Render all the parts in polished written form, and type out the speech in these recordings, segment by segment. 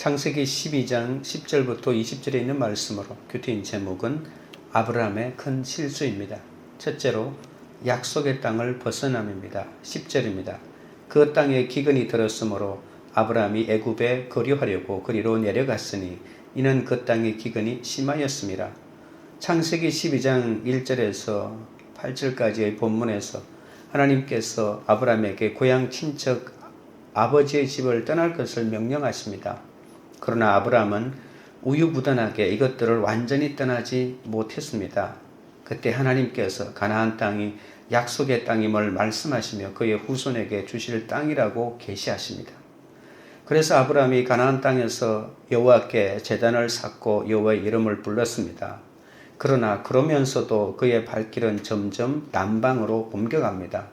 창세기 12장 10절부터 20절에 있는 말씀으로 큐티인 제목은 아브라함의 큰 실수입니다. 첫째로 약속의 땅을 벗어남입니다. 10절입니다. 그 땅에 기근이 들었으므로 아브라함이 애굽에 거류하려고 그리로 내려갔으니 이는 그 땅의 기근이 심하였습니다. 창세기 12장 1절에서 8절까지의 본문에서 하나님께서 아브라함에게 고향 친척 아버지의 집을 떠날 것을 명령하십니다. 그러나 아브라함은 우유부단하게 이것들을 완전히 떠나지 못했습니다. 그때 하나님께서 가나안 땅이 약속의 땅임을 말씀하시며 그의 후손에게 주실 땅이라고 계시하십니다. 그래서 아브라함이 가나안 땅에서 여호와께 제단을 쌓고 여호와의 이름을 불렀습니다. 그러나 그러면서도 그의 발길은 점점 남방으로 옮겨갑니다.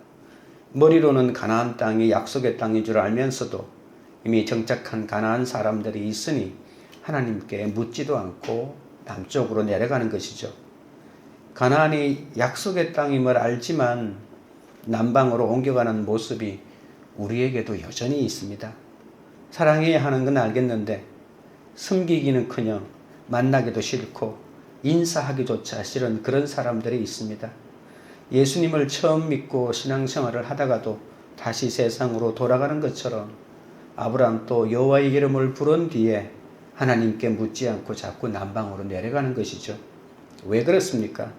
머리로는 가나안 땅이 약속의 땅인 줄 알면서도 이미 정착한 가나안 사람들이 있으니 하나님께 묻지도 않고 남쪽으로 내려가는 것이죠. 가나안이 약속의 땅임을 알지만 남방으로 옮겨가는 모습이 우리에게도 여전히 있습니다. 사랑해야 하는 건 알겠는데 숨기기는커녕 만나기도 싫고 인사하기조차 싫은 그런 사람들이 있습니다. 예수님을 처음 믿고 신앙생활을 하다가도 다시 세상으로 돌아가는 것처럼 아브라함도 여호와의 이름을 부른 뒤에 하나님께 묻지 않고 자꾸 남방으로 내려가는 것이죠. 왜 그렇습니까?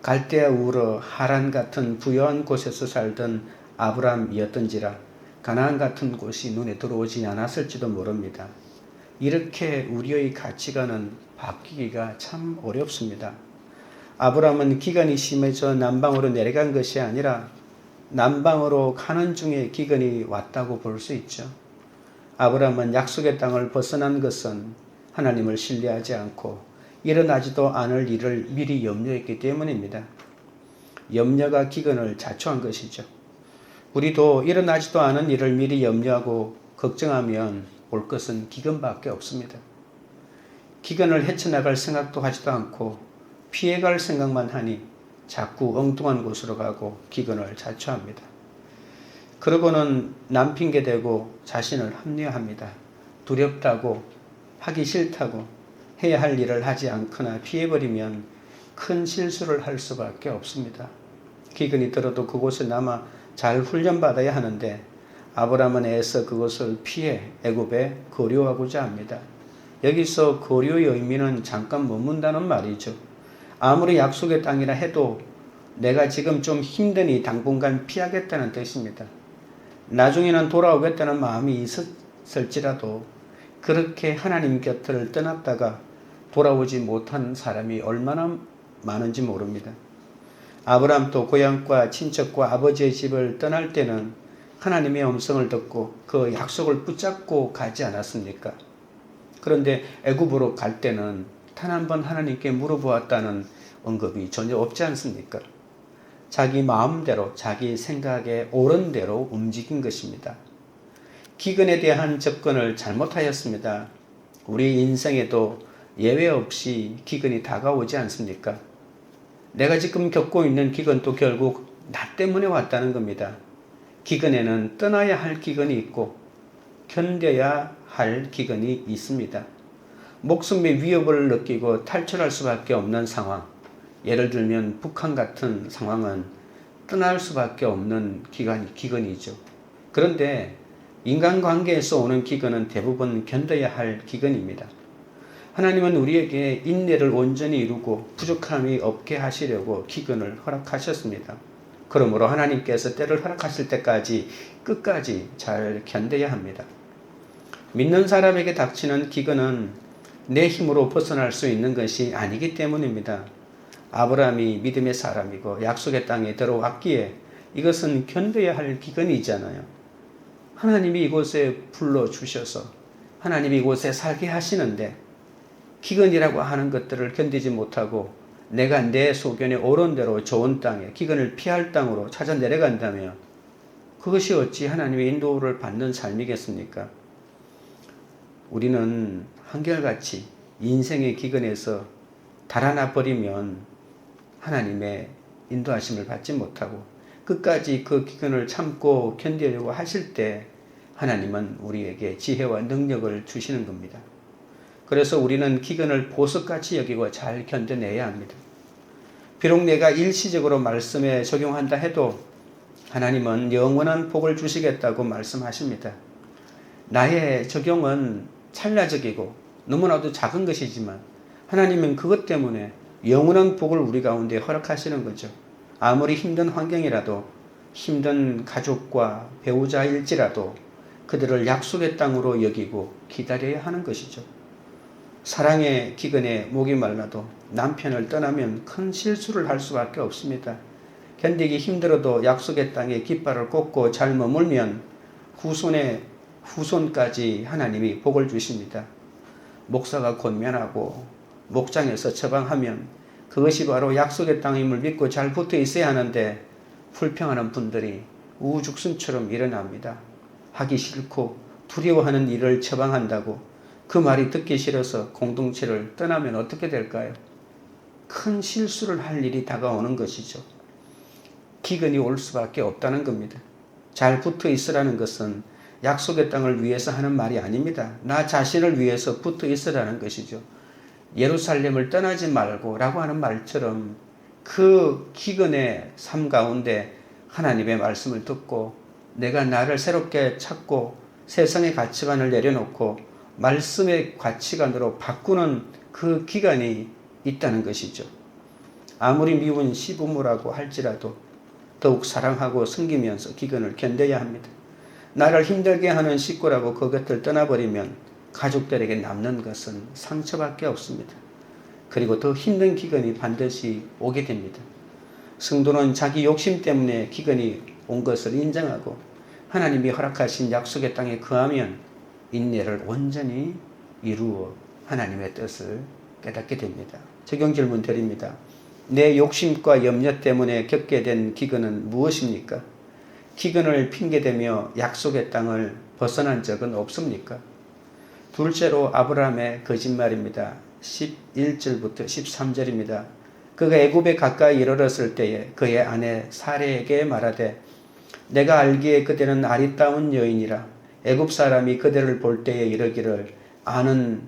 갈대아 우르 하란 같은 부유한 곳에서 살던 아브라함이었던지라 가나안 같은 곳이 눈에 들어오지 않았을지도 모릅니다. 이렇게 우리의 가치관은 바뀌기가 참 어렵습니다. 아브라함은 기근이 심해져 남방으로 내려간 것이 아니라 남방으로 가는 중에 기근이 왔다고 볼 수 있죠. 아브라함은 약속의 땅을 벗어난 것은 하나님을 신뢰하지 않고 일어나지도 않을 일을 미리 염려했기 때문입니다. 염려가 기근을 자초한 것이죠. 우리도 일어나지도 않은 일을 미리 염려하고 걱정하면 올 것은 기근밖에 없습니다. 기근을 헤쳐나갈 생각도 하지도 않고 피해갈 생각만 하니 자꾸 엉뚱한 곳으로 가고 기근을 자초합니다. 그러고는 남 핑계대고 자신을 합리화합니다. 두렵다고 하기 싫다고 해야 할 일을 하지 않거나 피해버리면 큰 실수를 할 수밖에 없습니다. 기근이 들어도 그곳에 남아 잘 훈련받아야 하는데 아브라함은 애써 그것을 피해 애굽에 거류하고자 합니다. 여기서 거류의 의미는 잠깐 머문다는 말이죠. 아무리 약속의 땅이라 해도 내가 지금 좀 힘드니 당분간 피하겠다는 뜻입니다. 나중에는 돌아오겠다는 마음이 있었을지라도 그렇게 하나님 곁을 떠났다가 돌아오지 못한 사람이 얼마나 많은지 모릅니다. 아브라함도 고향과 친척과 아버지의 집을 떠날 때는 하나님의 음성을 듣고 그 약속을 붙잡고 가지 않았습니까? 그런데 애굽으로 갈 때는 단 한 번 하나님께 물어보았다는 언급이 전혀 없지 않습니까? 자기 마음대로 자기 생각에 옳은 대로 움직인 것입니다. 기근에 대한 접근을 잘못하였습니다. 우리 인생에도 예외 없이 기근이 다가오지 않습니까? 내가 지금 겪고 있는 기근도 결국 나 때문에 왔다는 겁니다. 기근에는 떠나야 할 기근이 있고 견뎌야 할 기근이 있습니다. 목숨의 위협을 느끼고 탈출할 수밖에 없는 상황, 예를 들면 북한 같은 상황은 떠날 수밖에 없는 기근이죠. 그런데 인간관계에서 오는 기근은 대부분 견뎌야 할 기근입니다. 하나님은 우리에게 인내를 온전히 이루고 부족함이 없게 하시려고 기근을 허락하셨습니다. 그러므로 하나님께서 때를 허락하실 때까지 끝까지 잘 견뎌야 합니다. 믿는 사람에게 닥치는 기근은 내 힘으로 벗어날 수 있는 것이 아니기 때문입니다. 아브라함이 믿음의 사람이고 약속의 땅에 들어왔기에 이것은 견뎌야 할 기근이잖아요. 하나님이 이곳에 불러주셔서 하나님이 이곳에 살게 하시는데 기근이라고 하는 것들을 견디지 못하고 내가 내 소견에 옳은 대로 좋은 땅에 기근을 피할 땅으로 찾아 내려간다면 그것이 어찌 하나님의 인도를 받는 삶이겠습니까? 우리는 한결같이 인생의 기근에서 달아나 버리면 하나님의 인도하심을 받지 못하고 끝까지 그 기근을 참고 견디려고 하실 때 하나님은 우리에게 지혜와 능력을 주시는 겁니다. 그래서 우리는 기근을 보석같이 여기고 잘 견뎌내야 합니다. 비록 내가 일시적으로 말씀에 적용한다 해도 하나님은 영원한 복을 주시겠다고 말씀하십니다. 나의 적용은 찰나적이고 너무나도 작은 것이지만 하나님은 그것 때문에 영원한 복을 우리 가운데 허락하시는 거죠. 아무리 힘든 환경이라도 힘든 가족과 배우자일지라도 그들을 약속의 땅으로 여기고 기다려야 하는 것이죠. 사랑의 기근에 목이 말라도 남편을 떠나면 큰 실수를 할 수밖에 없습니다. 견디기 힘들어도 약속의 땅에 깃발을 꽂고 잘 머물면 후손까지 하나님이 복을 주십니다. 목사가 권면하고 목장에서 처방하면 그것이 바로 약속의 땅임을 믿고 잘 붙어 있어야 하는데 불평하는 분들이 우죽순처럼 일어납니다. 하기 싫고 두려워하는 일을 처방한다고 그 말이 듣기 싫어서 공동체를 떠나면 어떻게 될까요? 큰 실수를 할 일이 다가오는 것이죠. 기근이 올 수밖에 없다는 겁니다. 잘 붙어 있으라는 것은 약속의 땅을 위해서 하는 말이 아닙니다. 나 자신을 위해서 붙어 있으라는 것이죠. 예루살렘을 떠나지 말고 라고 하는 말처럼 그 기근의 삶 가운데 하나님의 말씀을 듣고 내가 나를 새롭게 찾고 세상의 가치관을 내려놓고 말씀의 가치관으로 바꾸는 그 기간이 있다는 것이죠. 아무리 미운 시부모라고 할지라도 더욱 사랑하고 섬기면서 기근을 견뎌야 합니다. 나를 힘들게 하는 식구라고 그 곁을 떠나버리면 가족들에게 남는 것은 상처밖에 없습니다. 그리고 더 힘든 기근이 반드시 오게 됩니다. 성도는 자기 욕심 때문에 기근이 온 것을 인정하고 하나님이 허락하신 약속의 땅에 거하면 인내를 온전히 이루어 하나님의 뜻을 깨닫게 됩니다. 적용 질문 드립니다. 내 욕심과 염려 때문에 겪게 된 기근은 무엇입니까? 기근을 핑계대며 약속의 땅을 벗어난 적은 없습니까? 둘째로 아브라함의 거짓말입니다. 11절부터 13절입니다. 그가 애굽에 가까이 이르렀을 때에 그의 아내 사레에게 말하되 내가 알기에 그대는 아리따운 여인이라 애굽 사람이 그대를 볼 때에 이르기를 아는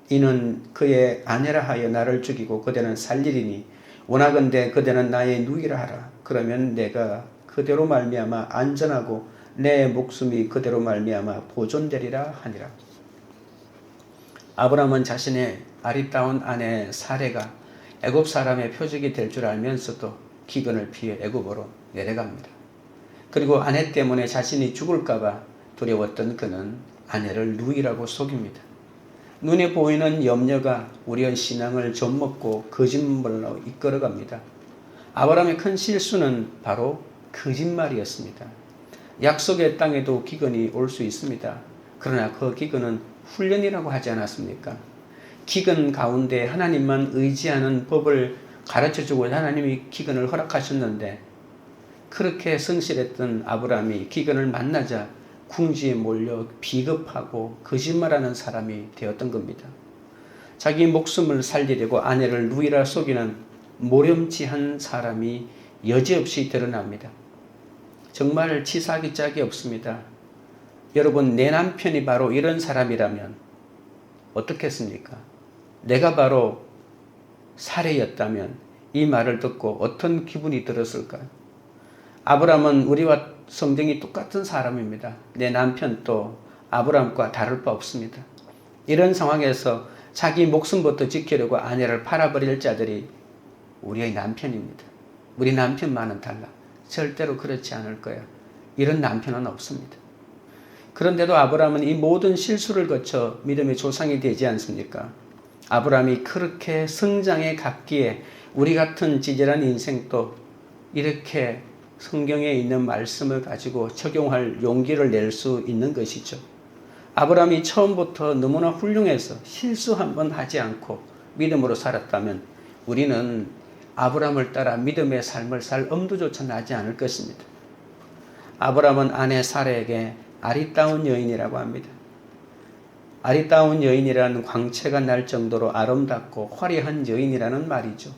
이는 그의 아내라 하여 나를 죽이고 그대는 살리리니 원하건대 그대는 나의 누이라 하라. 그러면 내가 그대로 말미암아 안전하고 내 목숨이 그대로 말미암아 보존되리라 하니라. 아브라함은 자신의 아리따운 아내 사레가 애굽 사람의 표적이 될 줄 알면서도 기근을 피해 애굽으로 내려갑니다. 그리고 아내 때문에 자신이 죽을까봐 두려웠던 그는 아내를 누이라고 속입니다. 눈에 보이는 염려가 우리의 신앙을 좀먹고 거짓말로 이끌어갑니다. 아브라함의 큰 실수는 바로 거짓말이었습니다. 약속의 땅에도 기근이 올 수 있습니다. 그러나 그 기근은 훈련이라고 하지 않았습니까? 기근 가운데 하나님만 의지하는 법을 가르쳐주고 하나님이 기근을 허락하셨는데 그렇게 성실했던 아브라함이 기근을 만나자 궁지에 몰려 비겁하고 거짓말하는 사람이 되었던 겁니다. 자기 목숨을 살리려고 아내를 누이라 속이는 모렴치한 사람이 여지없이 드러납니다. 정말 치사하기 짝이 없습니다. 여러분, 내 남편이 바로 이런 사람이라면 어떻겠습니까? 내가 바로 사례였다면 이 말을 듣고 어떤 기분이 들었을까요? 아브라함은 우리와 성정이 똑같은 사람입니다. 내 남편도 아브라함과 다를 바 없습니다. 이런 상황에서 자기 목숨부터 지키려고 아내를 팔아버릴 자들이 우리의 남편입니다. 우리 남편만은 달라. 절대로 그렇지 않을 거야. 이런 남편은 없습니다. 그런데도 아브라함은 이 모든 실수를 거쳐 믿음의 조상이 되지 않습니까? 아브라함이 그렇게 성장해 갔기에 우리 같은 지질한 인생도 이렇게 성경에 있는 말씀을 가지고 적용할 용기를 낼 수 있는 것이죠. 아브라함이 처음부터 너무나 훌륭해서 실수 한 번 하지 않고 믿음으로 살았다면 우리는 아브라함을 따라 믿음의 삶을 살 엄두조차 나지 않을 것입니다. 아브라함은 아내 사라에게 아리따운 여인이라고 합니다. 아리따운 여인이라는 광채가 날 정도로 아름답고 화려한 여인이라는 말이죠.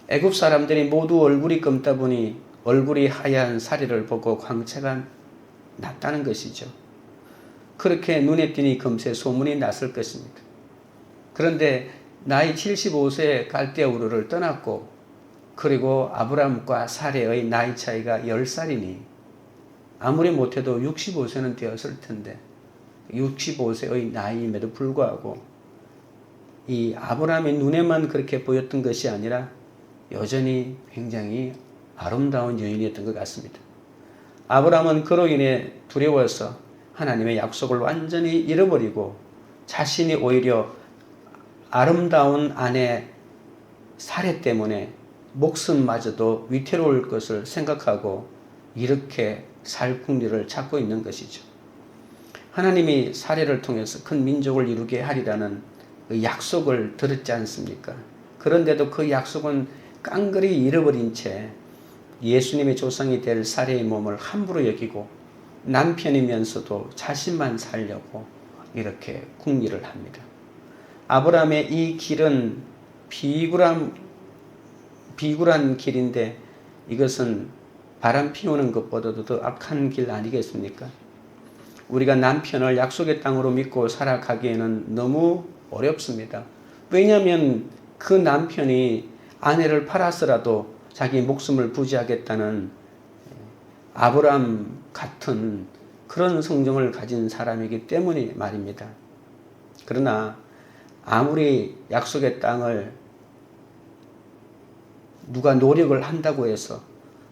애굽 사람들이 모두 얼굴이 검다 보니 얼굴이 하얀 사리를 보고 광채가 났다는 것이죠. 그렇게 눈에 띄니 금세 소문이 났을 것입니다. 그런데 나이 75세에 갈대우르를 떠났고 그리고 아브라함과 사레의 나이 차이가 10살이니 아무리 못해도 65세는 되었을 텐데 65세의 나이임에도 불구하고 이 아브라함의 눈에만 그렇게 보였던 것이 아니라 여전히 굉장히 아름다운 여인이었던 것 같습니다. 아브라함은 그로 인해 두려워서 하나님의 약속을 완전히 잃어버리고 자신이 오히려 아름다운 아내 사레 때문에 목숨마저도 위태로울 것을 생각하고 이렇게 살 궁리를 찾고 있는 것이죠. 하나님이 사레를 통해서 큰 민족을 이루게 하리라는 그 약속을 들었지 않습니까? 그런데도 그 약속은 깡그리 잃어버린 채 예수님의 조상이 될 사레의 몸을 함부로 여기고 남편이면서도 자신만 살려고 이렇게 궁리를 합니다. 아브라함의 이 길은 비굴한 길인데 이것은 바람 피우는 것보다도 더 악한 길 아니겠습니까? 우리가 남편을 약속의 땅으로 믿고 살아가기에는 너무 어렵습니다. 왜냐하면 그 남편이 아내를 팔아서라도 자기 목숨을 부지하겠다는 아브라함 같은 그런 성정을 가진 사람이기 때문이 말입니다. 그러나 아무리 약속의 땅을 누가 노력을 한다고 해서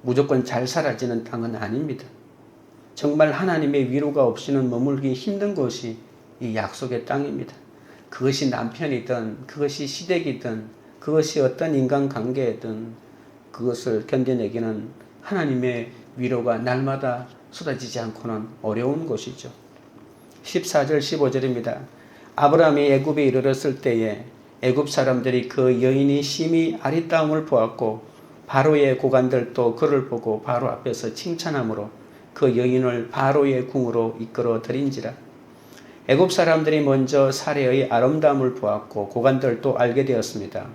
무조건 잘 사라지는 땅은 아닙니다. 정말 하나님의 위로가 없이는 머물기 힘든 곳이 이 약속의 땅입니다. 그것이 남편이든 그것이 시댁이든 그것이 어떤 인간관계든 그것을 견뎌내기는 하나님의 위로가 날마다 쏟아지지 않고는 어려운 곳이죠. 14절 15절입니다. 아브라함이 애굽에 이르렀을 때에 애굽 사람들이 그 여인이 심히 아리따움을 보았고 바로의 고관들도 그를 보고 바로 앞에서 칭찬함으로 그 여인을 바로의 궁으로 이끌어 들인지라. 애굽 사람들이 먼저 사레의 아름다움을 보았고 고관들도 알게 되었습니다.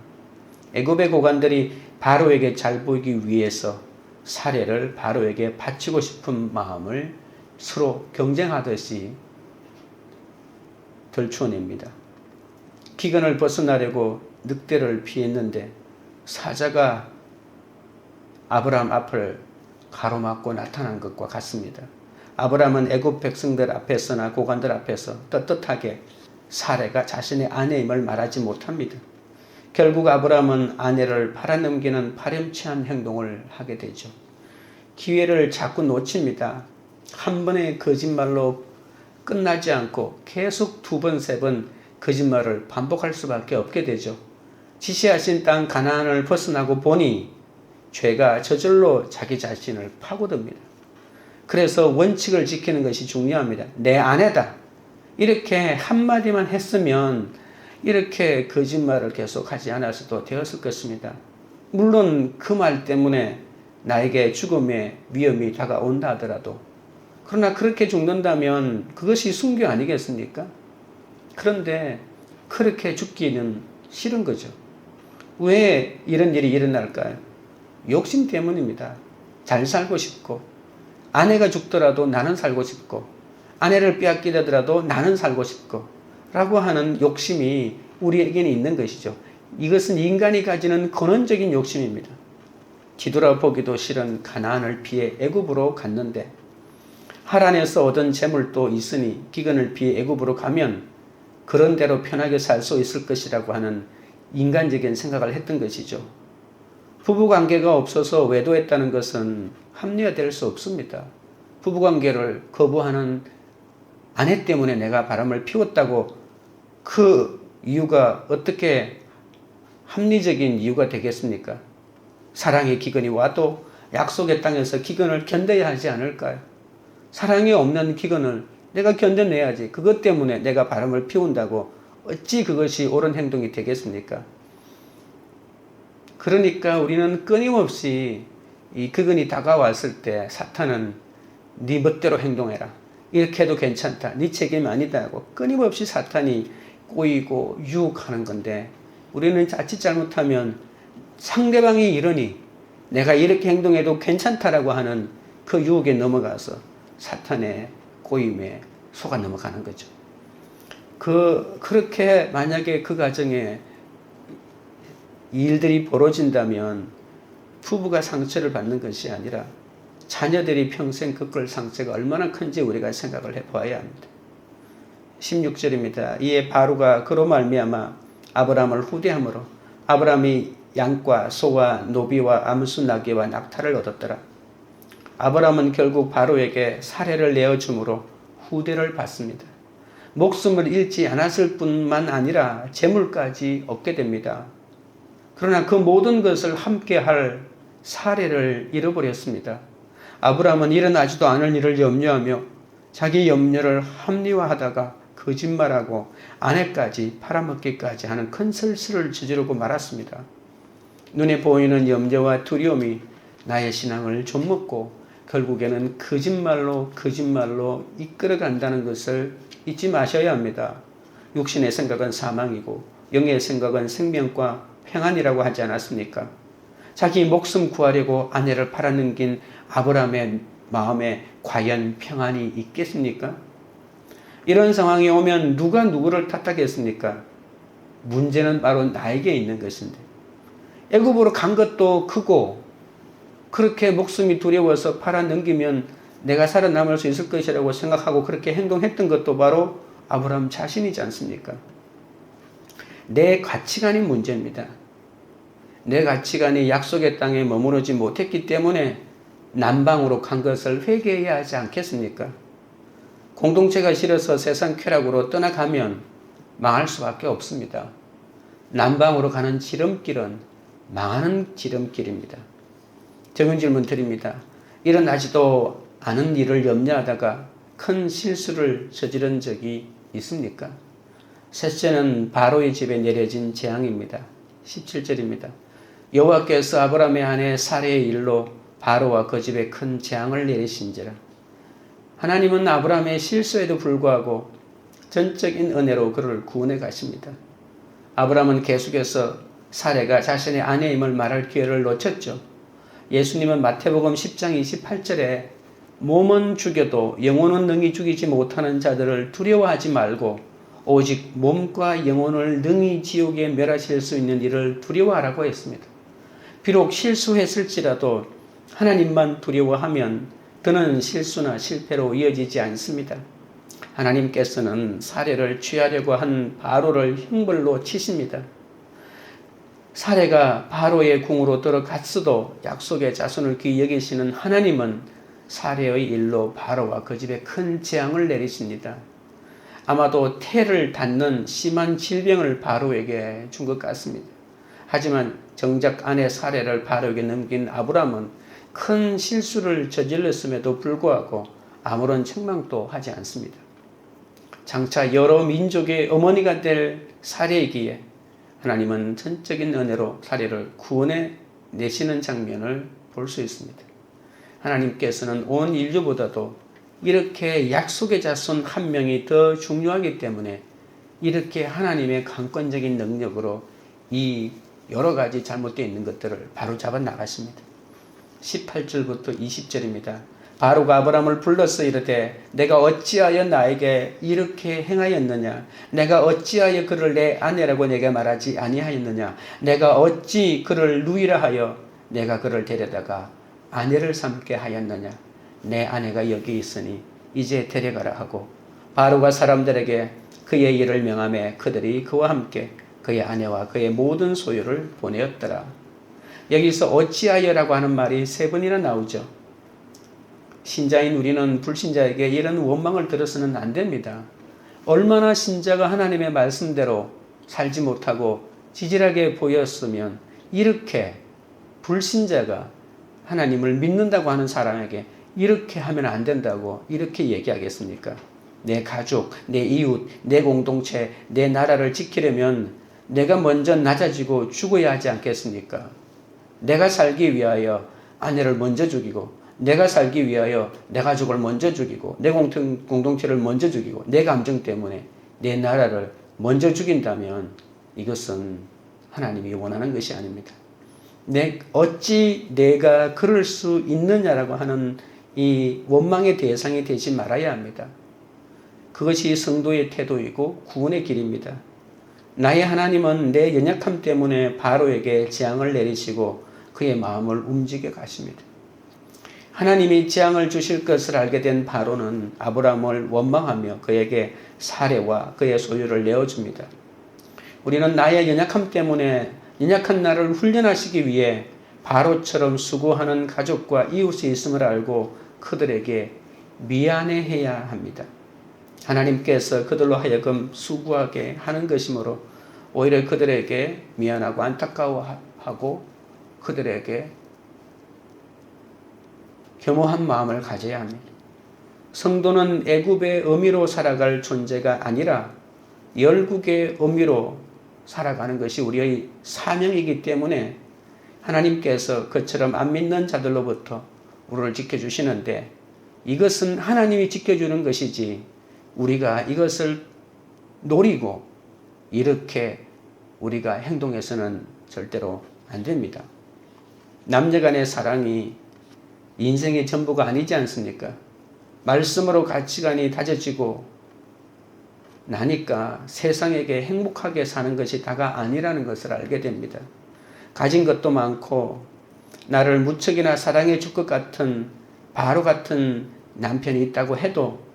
애굽의 고관들이 바로에게 잘 보이기 위해서 사레를 바로에게 바치고 싶은 마음을 서로 경쟁하듯이 들추어냅니다. 기근을 벗어나려고 늑대를 피했는데 사자가 아브라함 앞을 가로막고 나타난 것과 같습니다. 아브라함은 애굽 백성들 앞에서나 고관들 앞에서 떳떳하게 사레가 자신의 아내임을 말하지 못합니다. 결국 아브라함은 아내를 팔아넘기는 파렴치한 행동을 하게 되죠. 기회를 자꾸 놓칩니다. 한 번의 거짓말로 끝나지 않고 계속 2번, 3번 거짓말을 반복할 수밖에 없게 되죠. 지시하신 땅 가나안을 벗어나고 보니 죄가 저절로 자기 자신을 파고듭니다. 그래서 원칙을 지키는 것이 중요합니다. 내 아내다. 이렇게 한마디만 했으면 이렇게 거짓말을 계속하지 않았어도 되었을 것입니다. 물론 그 말 때문에 나에게 죽음의 위험이 다가온다 하더라도 그러나 그렇게 죽는다면 그것이 순교 아니겠습니까? 그런데 그렇게 죽기는 싫은 거죠. 왜 이런 일이 일어날까요? 욕심 때문입니다. 잘 살고 싶고 아내가 죽더라도 나는 살고 싶고 아내를 빼앗기더라도 나는 살고 싶고 라고 하는 욕심이 우리에게는 있는 것이죠. 이것은 인간이 가지는 근원적인 욕심입니다. 뒤돌아보기도 싫은 가나안을 피해 애굽으로 갔는데 하란에서 얻은 재물도 있으니 기근을 피해 애굽으로 가면 그런 대로 편하게 살 수 있을 것이라고 하는 인간적인 생각을 했던 것이죠. 부부관계가 없어서 외도했다는 것은 합리화될 수 없습니다. 부부관계를 거부하는 아내 때문에 내가 바람을 피웠다고 그 이유가 어떻게 합리적인 이유가 되겠습니까? 사랑의 기근이 와도 약속의 땅에서 기근을 견뎌야 하지 않을까요? 사랑이 없는 기근을 내가 견뎌내야지. 그것 때문에 내가 바람을 피운다고 어찌 그것이 옳은 행동이 되겠습니까? 그러니까 우리는 끊임없이 이 기근이 다가왔을 때 사탄은 네 멋대로 행동해라. 이렇게 해도 괜찮다. 네 책임 아니다 하고 끊임없이 사탄이 꼬이고 유혹하는 건데 우리는 자칫 잘못하면 상대방이 이러니 내가 이렇게 행동해도 괜찮다라고 하는 그 유혹에 넘어가서 사탄의 꼬임에 속아 넘어가는 거죠. 그렇게 만약에 그 가정에 일들이 벌어진다면 부부가 상처를 받는 것이 아니라 자녀들이 평생 겪을 상처가 얼마나 큰지 우리가 생각을 해봐야 합니다. 16절입니다. 이에 바로가 그로 말미암아 아브라함을 후대함으로 아브라함이 양과 소와 노비와 암수 나귀와 낙타를 얻었더라. 아브라함은 결국 바로에게 사례를 내어줌으로 후대를 받습니다. 목숨을 잃지 않았을 뿐만 아니라 재물까지 얻게 됩니다. 그러나 그 모든 것을 함께할 사례를 잃어버렸습니다. 아브라함은 일어나지도 않을 일을 염려하며 자기 염려를 합리화하다가 거짓말하고 아내까지 팔아먹기까지 하는 큰 실수를 저지르고 말았습니다. 눈에 보이는 염려와 두려움이 나의 신앙을 좀먹고 결국에는 거짓말로 이끌어간다는 것을 잊지 마셔야 합니다. 육신의 생각은 사망이고 영의 생각은 생명과 평안이라고 하지 않았습니까? 자기 목숨 구하려고 아내를 팔아넘긴 아브라함의 마음에 과연 평안이 있겠습니까? 이런 상황이 오면 누가 누구를 탓하겠습니까? 문제는 바로 나에게 있는 것인데 애굽으로 간 것도 크고 그렇게 목숨이 두려워서 팔아넘기면 내가 살아남을 수 있을 것이라고 생각하고 그렇게 행동했던 것도 바로 아브라함 자신이지 않습니까? 내 가치관이 문제입니다. 내 가치관이 약속의 땅에 머무르지 못했기 때문에 남방으로 간 것을 회개해야 하지 않겠습니까? 공동체가 싫어서 세상 쾌락으로 떠나가면 망할 수밖에 없습니다. 남방으로 가는 지름길은 망하는 지름길입니다. 적은 질문 드립니다. 일어나지도 않은 일을 염려하다가 큰 실수를 저지른 적이 있습니까? 셋째는 바로의 집에 내려진 재앙입니다. 17절입니다. 여호와께서 아브라함의 아내 사레의 일로 바로와 그 집에 큰 재앙을 내리신지라. 하나님은 아브라함의 실수에도 불구하고 전적인 은혜로 그를 구원해 가십니다. 아브라함은 계속해서 사레가 자신의 아내임을 말할 기회를 놓쳤죠. 예수님은 마태복음 10장 28절에 몸은 죽여도 영혼은 능히 죽이지 못하는 자들을 두려워하지 말고 오직 몸과 영혼을 능히 지옥에 멸하실 수 있는 일을 두려워하라고 했습니다. 비록 실수했을지라도 하나님만 두려워하면 그는 실수나 실패로 이어지지 않습니다. 하나님께서는 사례를 취하려고 한 바로를 형벌로 치십니다. 사례가 바로의 궁으로 들어갔어도 약속의 자손을 귀히 여기시는 하나님은 사례의 일로 바로와 그 집에 큰 재앙을 내리십니다. 아마도 태를 닫는 심한 질병을 바로에게 준 것 같습니다. 하지만 정작 아내 사례를 바로에게 넘긴 아브라함은 큰 실수를 저질렀음에도 불구하고 아무런 책망도 하지 않습니다. 장차 여러 민족의 어머니가 될 사례이기에 하나님은 전적인 은혜로 사례를 구원해 내시는 장면을 볼 수 있습니다. 하나님께서는 온 인류보다도 이렇게 약속의 자손 한 명이 더 중요하기 때문에 이렇게 하나님의 강권적인 능력으로 이 여러 가지 잘못되어 있는 것들을 바로잡아 나가십니다. 18절부터 20절입니다. 바로가 아브라함을 불러서 이르되 내가 어찌하여 나에게 이렇게 행하였느냐? 내가 어찌하여 그를 내 아내라고 내게 말하지 아니하였느냐? 내가 어찌 그를 누이라 하여 내가 그를 데려다가 아내를 삼게 하였느냐? 내 아내가 여기 있으니 이제 데려가라 하고 바로가 사람들에게 그의 일을 명하매 그들이 그와 함께 그의 아내와 그의 모든 소유를 보내었더라. 여기서 어찌하여라고 하는 말이 3번이나 나오죠. 신자인 우리는 불신자에게 이런 원망을 들어서는 안 됩니다. 얼마나 신자가 하나님의 말씀대로 살지 못하고 지질하게 보였으면 이렇게 불신자가 하나님을 믿는다고 하는 사람에게 이렇게 하면 안 된다고 이렇게 얘기하겠습니까? 내 가족, 내 이웃, 내 공동체, 내 나라를 지키려면 내가 먼저 낮아지고 죽어야 하지 않겠습니까? 내가 살기 위하여 아내를 먼저 죽이고 내가 살기 위하여 내 가족을 먼저 죽이고 내 공동체를 먼저 죽이고 내 감정 때문에 내 나라를 먼저 죽인다면 이것은 하나님이 원하는 것이 아닙니다. 어찌 내가 그럴 수 있느냐라고 하는 이 원망의 대상이 되지 말아야 합니다. 그것이 성도의 태도이고 구원의 길입니다. 나의 하나님은 내 연약함 때문에 바로에게 재앙을 내리시고 그의 마음을 움직여 가십니다. 하나님이 재앙을 주실 것을 알게 된 바로는 아브라함을 원망하며 그에게 사례와 그의 소유를 내어줍니다. 우리는 나의 연약함 때문에 연약한 나를 훈련하시기 위해 바로처럼 수고하는 가족과 이웃이 있음을 알고 그들에게 미안해해야 합니다. 하나님께서 그들로 하여금 수고하게 하는 것이므로 오히려 그들에게 미안하고 안타까워하고 그들에게 겸허한 마음을 가져야 합니다. 성도는 애굽의 의미로 살아갈 존재가 아니라 열국의 의미로 살아가는 것이 우리의 사명이기 때문에 하나님께서 그처럼 안 믿는 자들로부터 우리를 지켜주시는데 이것은 하나님이 지켜주는 것이지 우리가 이것을 노리고 이렇게 우리가 행동해서는 절대로 안 됩니다. 남녀 간의 사랑이 인생의 전부가 아니지 않습니까? 말씀으로 가치관이 다져지고 나니까 세상에게 행복하게 사는 것이 다가 아니라는 것을 알게 됩니다. 가진 것도 많고 나를 무척이나 사랑해 줄 것 같은 바로 같은 남편이 있다고 해도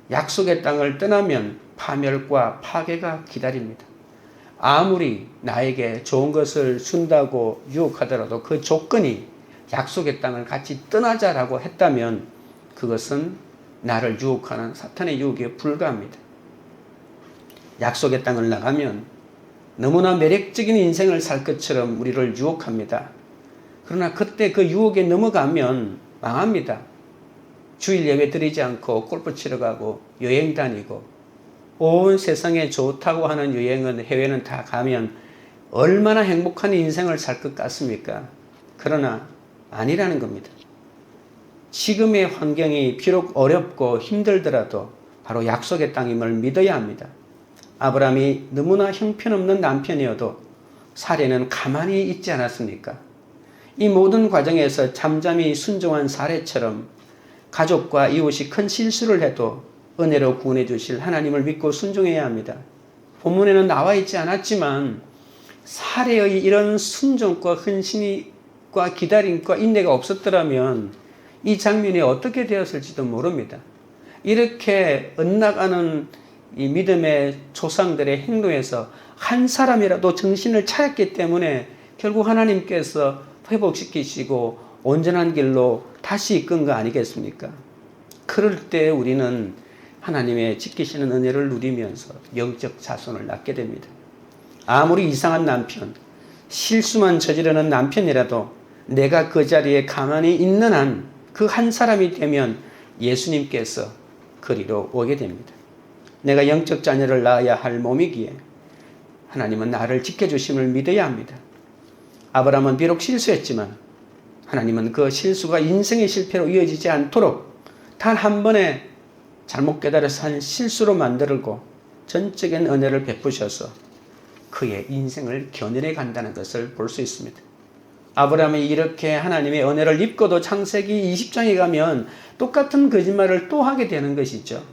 약속의 땅을 떠나면 파멸과 파괴가 기다립니다. 아무리 나에게 좋은 것을 준다고 유혹하더라도 그 조건이 약속의 땅을 같이 떠나자라고 했다면 그것은 나를 유혹하는 사탄의 유혹에 불과합니다. 약속의 땅을 나가면 너무나 매력적인 인생을 살 것처럼 우리를 유혹합니다. 그러나 그때 그 유혹에 넘어가면 망합니다. 주일 예배 드리지 않고 골프 치러 가고 여행 다니고 온 세상에 좋다고 하는 여행은 해외는 다 가면 얼마나 행복한 인생을 살 것 같습니까? 그러나 아니라는 겁니다. 지금의 환경이 비록 어렵고 힘들더라도 바로 약속의 땅임을 믿어야 합니다. 아브라함이 너무나 형편없는 남편이어도 사례는 가만히 있지 않았습니까? 이 모든 과정에서 잠잠히 순종한 사례처럼 가족과 이웃이 큰 실수를 해도 은혜로 구원해 주실 하나님을 믿고 순종해야 합니다. 본문에는 나와 있지 않았지만 사례의 이런 순종과 헌신과 기다림과 인내가 없었더라면 이 장면이 어떻게 되었을지도 모릅니다. 이렇게 엇나가는 이 믿음의 조상들의 행동에서 한 사람이라도 정신을 차렸기 때문에 결국 하나님께서 회복시키시고 온전한 길로 다시 이끈 거 아니겠습니까? 그럴 때 우리는 하나님의 지키시는 은혜를 누리면서 영적 자손을 낳게 됩니다. 아무리 이상한 남편, 실수만 저지르는 남편이라도 내가 그 자리에 가만히 있는 한 그 한 사람이 되면 예수님께서 그리로 오게 됩니다. 내가 영적 자녀를 낳아야 할 몸이기에 하나님은 나를 지켜주심을 믿어야 합니다. 아브라함은 비록 실수했지만 하나님은 그 실수가 인생의 실패로 이어지지 않도록 단 한 번의 잘못 깨달아서 한 실수로 만들고 전적인 은혜를 베푸셔서 그의 인생을 견인해 간다는 것을 볼 수 있습니다. 아브라함이 이렇게 하나님의 은혜를 입고도 창세기 20장에 가면 똑같은 거짓말을 또 하게 되는 것이죠.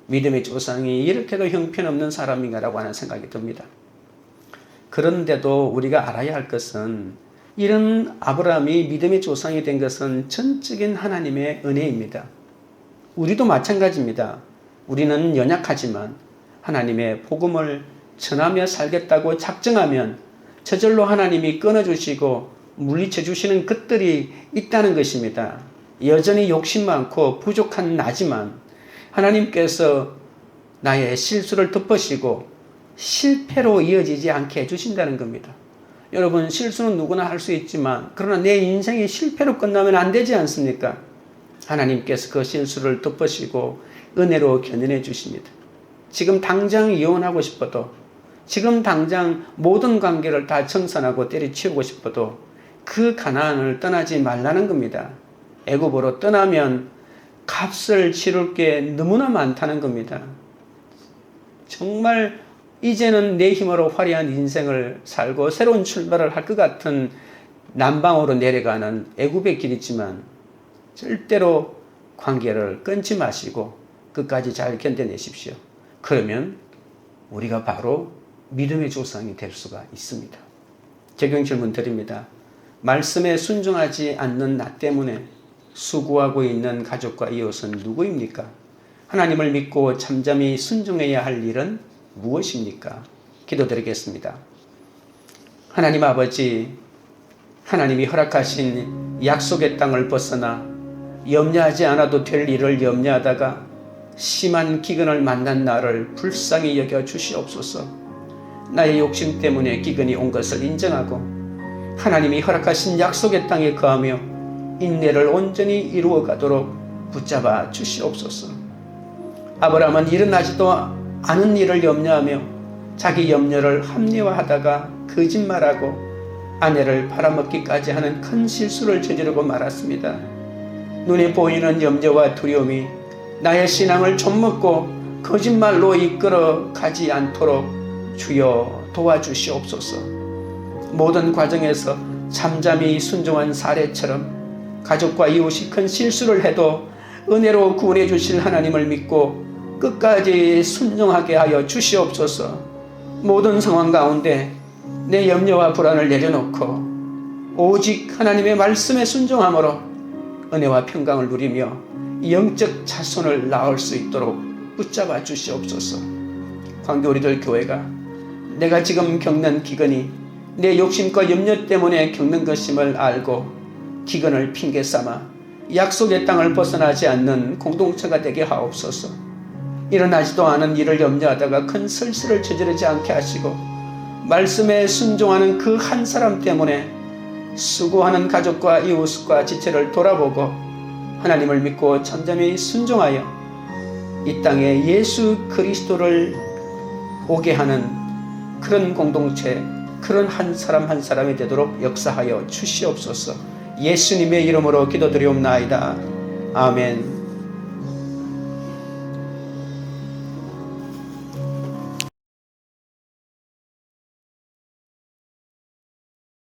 믿음의 조상이 이렇게도 형편없는 사람인가라고 하는 생각이 듭니다. 그런데도 우리가 알아야 할 것은 이런 아브라함이 믿음의 조상이 된 것은 전적인 하나님의 은혜입니다. 우리도 마찬가지입니다. 우리는 연약하지만 하나님의 복음을 전하며 살겠다고 작정하면 저절로 하나님이 끊어주시고 물리쳐 주시는 것들이 있다는 것입니다. 여전히 욕심 많고 부족한 나지만 하나님께서 나의 실수를 덮으시고 실패로 이어지지 않게 해주신다는 겁니다. 여러분, 실수는 누구나 할 수 있지만 그러나 내 인생이 실패로 끝나면 안 되지 않습니까? 하나님께서 그 실수를 덮으시고 은혜로 견인해 주십니다. 지금 당장 이혼하고 싶어도, 지금 당장 모든 관계를 다 청산하고 때려치우고 싶어도 그 가나안을 떠나지 말라는 겁니다. 애굽으로 떠나면 값을 치를 게 너무나 많다는 겁니다. 정말 이제는 내 힘으로 화려한 인생을 살고 새로운 출발을 할 것 같은 남방으로 내려가는 애굽의 길이지만 절대로 관계를 끊지 마시고 끝까지 잘 견뎌내십시오. 그러면 우리가 바로 믿음의 조상이 될 수가 있습니다. 적용 질문 드립니다. 말씀에 순종하지 않는 나 때문에 수고하고 있는 가족과 이웃은 누구입니까? 하나님을 믿고 잠잠히 순종해야 할 일은 무엇입니까? 기도드리겠습니다. 하나님 아버지, 하나님이 허락하신 약속의 땅을 벗어나 염려하지 않아도 될 일을 염려하다가 심한 기근을 만난 나를 불쌍히 여겨 주시옵소서. 나의 욕심 때문에 기근이 온 것을 인정하고 하나님이 허락하신 약속의 땅에 거하며 인내를 온전히 이루어 가도록 붙잡아 주시옵소서. 아브라함은 일어나지도 않은 일을 염려하며 자기 염려를 합리화하다가 거짓말하고 아내를 팔아먹기까지 하는 큰 실수를 저지르고 말았습니다. 눈에 보이는 염려와 두려움이 나의 신앙을 좀먹고 거짓말로 이끌어 가지 않도록 주여 도와주시옵소서. 모든 과정에서 잠잠히 순종한 사례처럼 가족과 이웃이 큰 실수를 해도 은혜로 구원해 주실 하나님을 믿고 끝까지 순종하게 하여 주시옵소서. 모든 상황 가운데 내 염려와 불안을 내려놓고 오직 하나님의 말씀에 순종함으로 은혜와 평강을 누리며 영적 자손을 낳을 수 있도록 붙잡아 주시옵소서. 광교 우리들 교회가 내가 지금 겪는 기근이 내 욕심과 염려 때문에 겪는 것임을 알고 기근을 핑계 삼아 약속의 땅을 벗어나지 않는 공동체가 되게 하옵소서. 일어나지도 않은 일을 염려하다가 큰 실수를 저지르지 않게 하시고 말씀에 순종하는 그 한 사람 때문에 수고하는 가족과 이웃과 지체를 돌아보고 하나님을 믿고 잠잠히 순종하여 이 땅에 예수 그리스도를 오게 하는 그런 공동체, 그런 한 사람 한 사람이 되도록 역사하여 주시옵소서. 예수님의 이름으로 기도드리옵나이다. 아멘.